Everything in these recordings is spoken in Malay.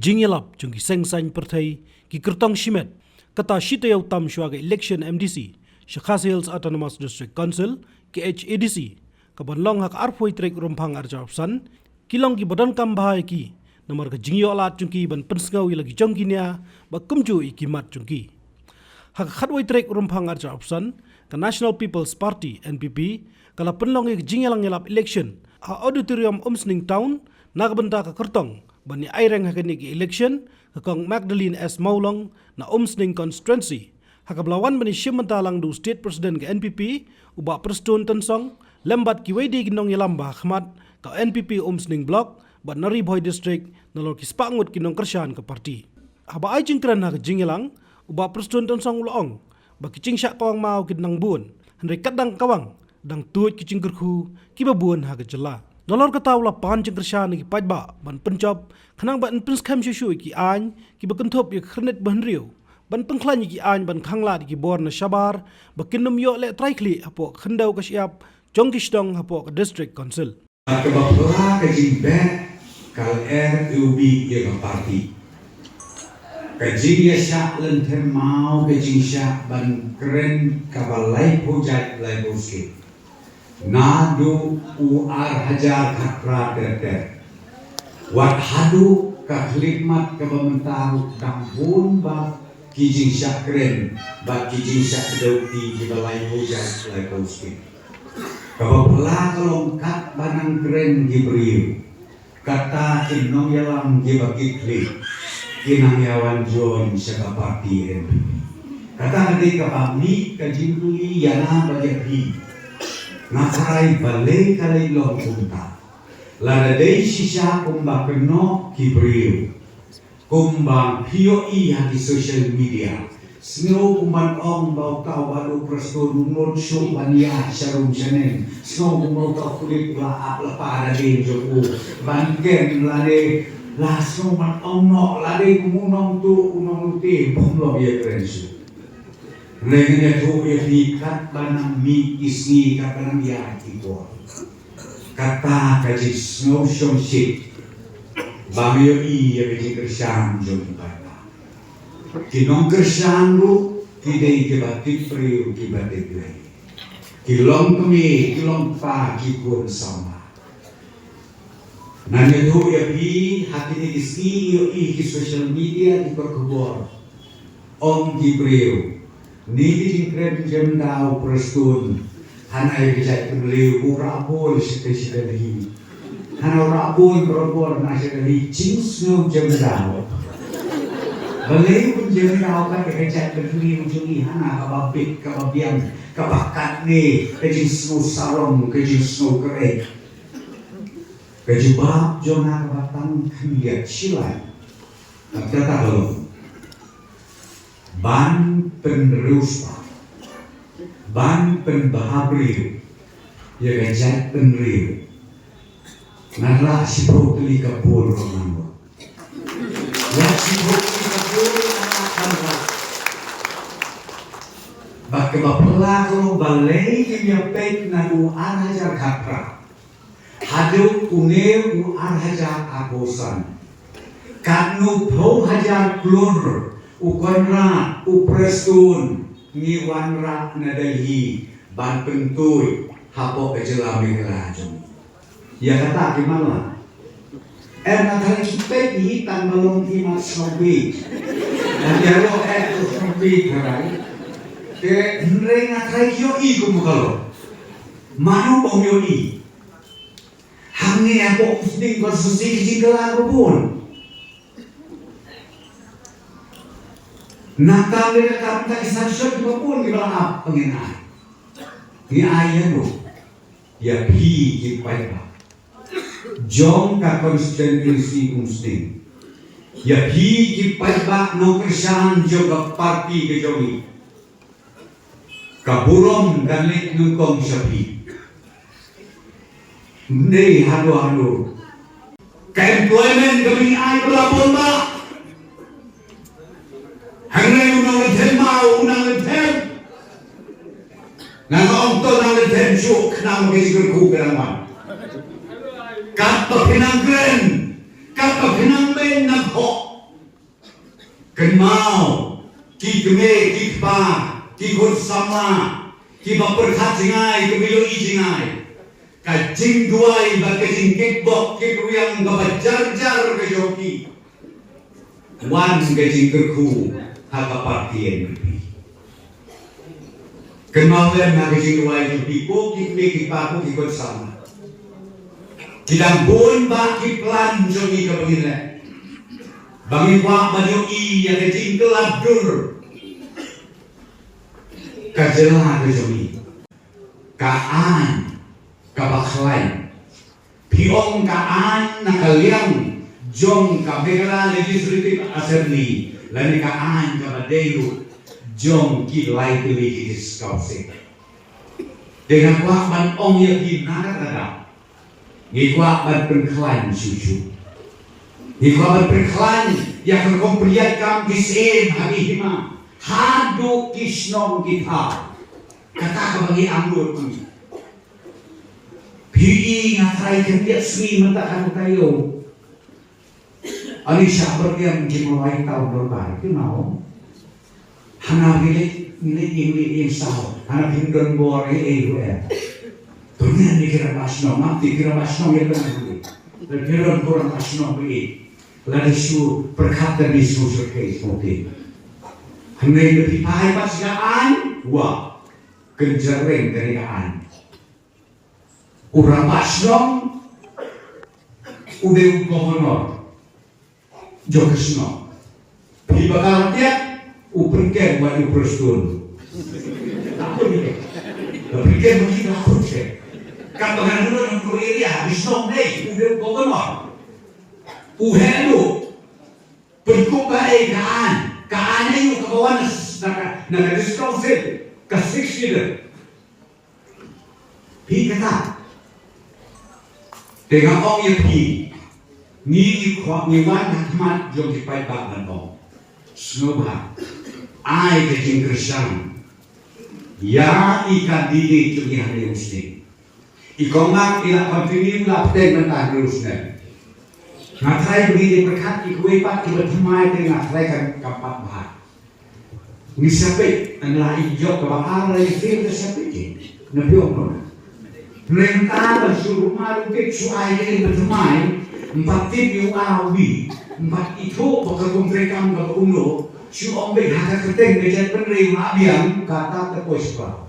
jingelap jungki sengsang pertai ki kertong shimet kata shitayau tam shwaga election MDC Shekhas Hills Autonomous District Council KHADC kaban long hak arpoi trek rumpang arjawsan kilong ki badan kam bahai ki nomor ke jingyo alat jungki ban pensngau lagi jongkinya ba kumju ikimat jungki hak khatwai trek rumpang arjawsan ke National People's Party NPP kala penlong ke jingelang ngelap election a auditorium Umsning Town nagbenta ke kertong bani aireng hakani ki election kakang Magdalene S. Maulong na Umsning constituency hakablawan bani Shimentalang du state president ke NPP uba Preston Tensong lembat ki wedi ginong yalamba khmat ka NPP Umsning block ban Nari Boy district nalor ki spangut kinong kershan ke parti haba ai jingkran ha jingelang uba Preston Tensong ulong ba ki cingsyak kawang mau kinang bun henry kadang kawang dang tuit ki cingkerku ki babun ha jela Dolor kataw la pan cengkershan ki pajba ban pencop khanang ban prince kham shu ki an ki bakentop ki khnet banriu ban pengklan ki an ban khangla ki bor na shabar bakinum yo le traikli apo khendau ka siap jong ki stong apo ka district council ke bapla ke jimbe kal RUB ye ka parti ke jing ya sha len them mau ke jing sha ban kren ka balai pojat lai boske Nadu uar hajar khatra terter wat hadu ka khidmat ka bamentaru dambun ba kijing syakren ba kijing syakdauti di balai hujan lai poski ka bapla kalongkat banang kren gibriu kata inong yalam gibagikli kinang yawan join syaka parti kata hadi ka pamni ka jimtuli yana bagi Nakarai balai kalai long punta. Lada dei sisa kumbang keno kibriu. Kumbang POE hati social media. Snow kumbang ong bau kau baru presto nunun show bania syarum senen. Snow kumbang kau kulit laap lepa ada di joku. Bangken lade lah snow man ong no lade kumunong tu unong luti bumlo ya krensu. Rengnya tu ikat banang mi isni kapanang ya ikor kata kaji snow shom shit bamyo iya kaji kersan jom bata kinong kersan lu kidei kebatik priu kibatik lagi kilong kami kilong pa kikun sama nanya tu ya bi hati ni isni yo ki social media di perkebor om kibriu Niki jingkren jemdau Preston hanai bijak pengliu urabol sekali hana urabol berobor nasionali cingsno jemdau beliau pun jemdau kan bijak pengliu jungi hana kababik kababian kabakat ni kejingsno sarong kejingsno kerek kejubab jona kabatang kendiat silai kata belum ban penerus ban penbahabriu ya gajat penriu nara si brokoli kapur romano ya si brokoli kapur anak bak bapela kalau balai dia pek na uar hajar kapra hadu une uar hajar abosan kanu pro hajar klur ukonra uprestun ngiwanra nadalhi ban pentuy hapo kejelami kerajaan ya kata gimana nakal kita ni tan balong imat sobi dan jaro sobi kerai ke nrenga kai yo i kumukalo manu bong yo i hangi ako usding konsusi jingkala pun Nakal dia kata kisah syok pun di bawah pengenai. Ni ayah lo, ya pi di payah. Jom ka konstituensi Umsting. Ya pi di payah no kersan juga parti ke jomi. Kaburom dan lek nungkong sapi. Nei hado. Ka employment kami ay pelapon ba? Hangai unang lethem mau unang lethem nang onto nang lethem syuk nang magiging kukeraman kapag pinangkren kapag pinangben nagho Kenal, ki keme, ki pa, ki khut sama, ki baperkhat jingai, ki bilo I jingai. Ka jing duai ba ke jing kickbox, ki ruyang ka bajar-jar ke joki. Wan ke jing kerku, ha ka partien ke. Kenal na ke jing duai joki ko, ki keme, ki pa ko, ki khut sama. Kilang bun ba ki plan joki ka bagile. Bagi wa banyo I ya ke jing kelab dur. Ka jela ke joki. Kaan kabakhlay piong kaan nakaliang jong kabegala legislative assembly lani kaan kabadeyo jong kilay tuwi kidiskausi dengan kuak ban ong ya ginagada ngikuak ban perklan susu ngikuak ban perklan ya kerkompriat kam kisem hari hima hadu kisnong kita kata kabagi amur kami Hii ngatai kerja seni mentakan kayu. Ali sabar dia menjemai tahun berbaik itu mau. Hana milik yang sah. Hana pindon bore ya. Dunia ni kira masno, mati kira masno yang benar. Kira kurang masno begini. Lalu su berkata di susu case mungkin. Hana lebih pahit pasiaan. Wah, kencereng dari aan. Urang pasnom udah gubernur Jokesno di bakal dia uperken buat uperstun aku nih uperken begitu aku cek kan bahan dulu yang kurir ya habis nom deh udah gubernur uhelu berkubai kaan itu kawan naga diskonsil kasih sih Pi kata dengan orang yang pergi ni wan hikmat jom dipai bahan orang semua ai kecing Kristen ya ikan dini cumi hari muslim ikomak ila kontinu la pten mentah Kristen ngatai begini berkat ikue pak kita temai dengan ngatai kan kapat bahan ni siapa adalah hijau kebakar yang film siapa ini nabi orang Rentah suruh malu ke suai yang bertemai empat tim yang awi empat itu pekerjaan mereka nggak uno si ombe haka keteng dekat penerima abiang kata terpoispa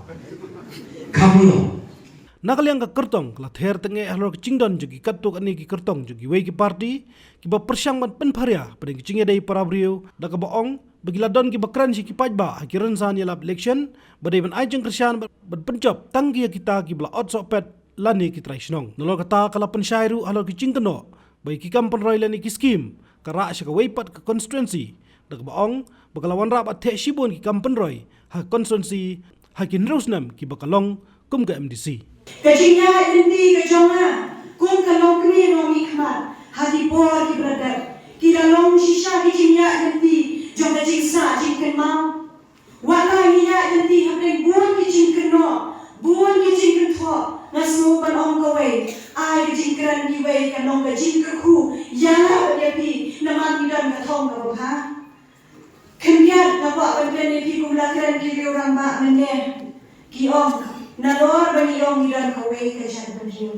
kamu lo Nakaliang ka kertong la ther tenge halor kingdon jugi katuk ani ki kertong jugi wei ki party ki ba persyang man penparia pada ki cinge dai parabrio da ka baong bagila don ki bakran si ki pajba ki rensan ya lab election badai ban ajeng kersian ban pencop tanggi kita ki bla ot sopet lani ki traisnong nolor kata kala pensyairu halor ki cingkeno bai ki kampon roy lani ki skim kara sya ka wei pat ka constituency da ka baong bagalawan rap athe shibon ki kampon roy ha constituency ha ki nerusnam ki bakalong kum ka MDC Kajingnya inti kajonga kum kalong kri no mikmat hadi por ki brother kira long shisha ki jingnya inti jong ka jingsa jingken mau wala niya inti habreng buon ki jingken no buon ki jingken tho nasmo pan ong ka wei ai ki jingkran ki wei ka nong ka jingker khu yana ya pi naman ki dan ka thong ka ha kembiat na ba ban ni pi kum la kran ki orang ba mene ki ong Nalor bagi orang hilang kawai ke syak berjiu.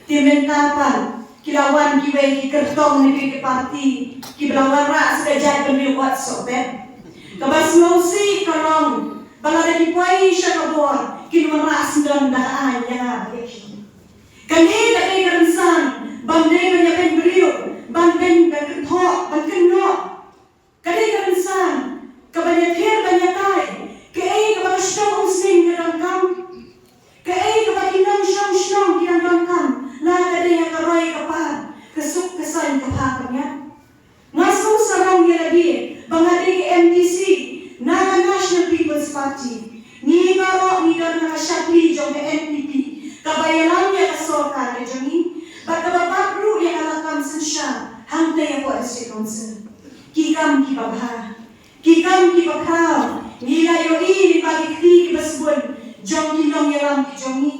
Timentapan kilawan kiwai ki kertong ni ki parti ki belawan rak sekejap berjiu kuat sobet. Kabas ngausi kalong balada ki puai syak kabor ki numerak sendon dah anya beki. Kani tak ada kerensan bandai banyak berjiu bandai berketok berkenok. Kani kerensan kebanyak her banyak tai kei kebanyak stong sing dalam kam. Kaya kebaginan syong-syong yang dongkam lah ada yang keroy kapal kesuk kesan kepakamnya masuk sarang dia lagi bangade ke MDC Naga National People's Party ni baro ni dan syakli jong ke NPP kabayalannya kesorka ke jongi bakabapak ru yang alakam sensya hangte yang buat sekonsen kikam kibabha kikam kibakau nila yoi ni bagi kri kibasbun jong kinong yalam ki jongi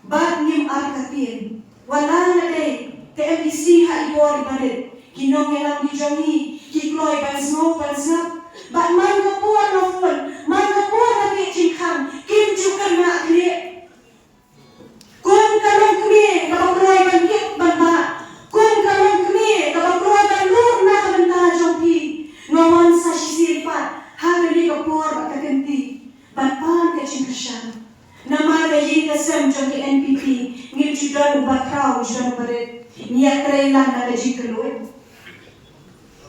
bad nim arkatin wala na day TMDC ha ibor barit kinong yalam ki jongi ki kloy ban smoke ban snap Bat man ka puan na fun, man ka puan na kicing kang, kim juga na kli. Kun kalong kmi, kapag bangkit bamba. Kun kalong kmi, kapag balur na kabanta jongpi. Ngawan sa sisirpat, hagali ka puan at kaganti. Batpan ka cingkasyan. Nama yin kasem jong ke NPP, ngil judan ubat krau judan ubaret. Niat kerailan na kajing keluit.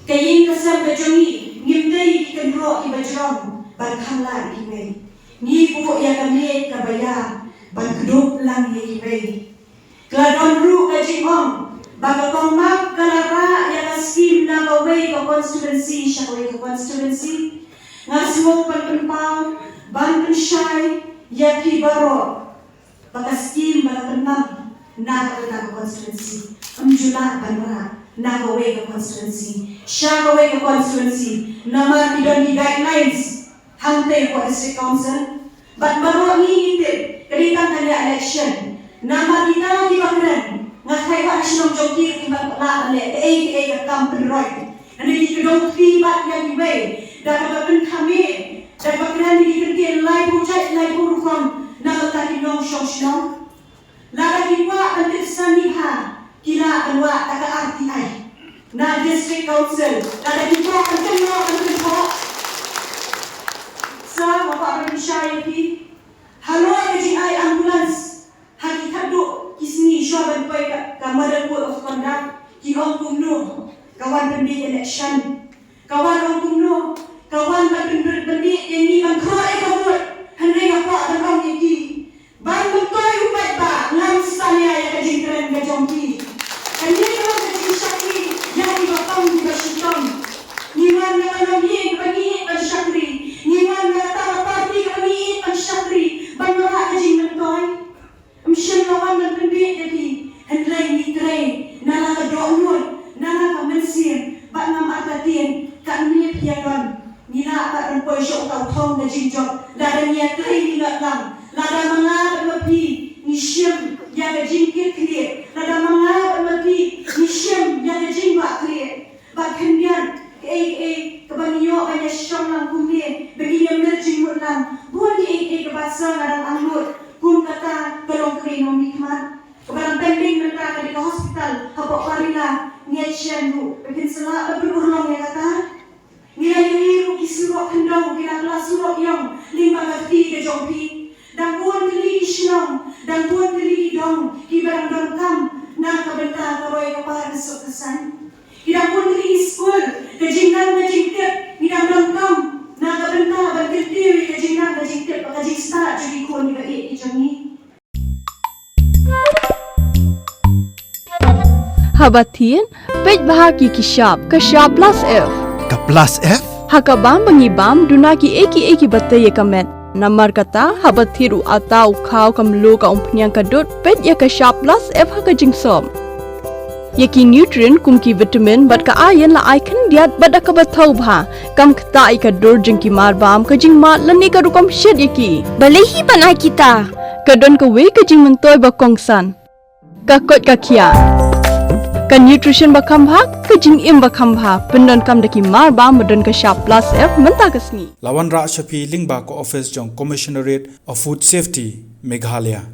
Kayin kasem kajongi, ngimdai ikan roh ibajrong, ban kamlan imei. Ni buku ya kami kabaya, ban keduk lang ya imei. Keladon ru kajing ong, baga komak kalara ya kaskim na kawai ke konstituensi, syakawai ke konstituensi. Ngasuh penpau, ban pensyai, ya kibaro, baga skim baga penam, na kawai ke konstituensi. Amjula banra, na kawai ke konstituensi. Syakawai ke konstituensi, nama tidak di guidelines, hantai for district council. But baru ni itu, keritang kaya election, nama kita di bakran, ngakai pak nasional jokir di bakran le, ke kampung roy. Nanti di kedong tibat yang diwe, dah kapan kami, dah bakran di kerja lai project lai program, nama tadi nong sosial. Lagi buat nanti saniha, kila kedua tak RTI. Na district council, ada kita akan kenal akan sa Bapak Malaysia ini, halo kajing ai ambulans, hakikat duk kisni syaban pai kamar code of conduct, ki ong kumno, kawan pendek election, kawan ong kumno, kawan pendek ini kan kroai kawat, hendak apa dan ong iki, ban betul ubat ba, ngam saya ya kajing keren kajongki, kanyi kalau kajing syakri, yang dibapang di basyikam, niwan nak nabi bagi basyakri. Niwan na parti kami pansyakri banara kajing mentoy msyen lawan dan pendek jadi hendlai ni train nana kadonun nana kamensir bat nam atatin kami piagon nila bat rempoy syok tau thong na jingjok lada nia train ni lang lada manga mapi ni syem ya kajing kit lada manga mapi ni syem ya kajing ba klit bat kendian kebanyo banyak syam lang kumye bagi yang merjing mutlang buat di kebasa ngadang anggut kun kata tolong kerino mikmat kebarang pending mereka ke hospital habok parila niat syandu bikin selak berurlong ya kata nilai yiru kisurok hendau kira kelas surok yang lima ngerti ke jompi dan puan keli isyong dan puan keli idong kibarang dongkam na kabenta karoy kapahar kesuk kesan tidak pun dari school, kejingan kejingkep, tidak lengkap, nak kabenta berketiwi kejingan kejingkep, kejing start jadi kun juga ini. Habatin, pej bahagi kishap, kishap plus F. Ka plus F? Hakabam bangibam dunaki eki batay kamet. Namar kata habatiru atau kau kamlu ka umpunyang kadut pej ya kishap plus F hakajing som. Yaki nutrient kumki vitamin bat ka ayan la icon diat bat ka batau bha kam kta ka dur jengki marbam ka jing mat lani ka rukam shed yaki balehi banai kita kadon ka we ka jing mentoy ba kongsan ka kot ka kia ka nutrition ba kam bha ka jing im ba kam bha pendon kam daki marbam badon ka sharp plus F menta kasni Lawan Ra Shafi Lingba ko office jong Commissionerate of Food Safety Meghalaya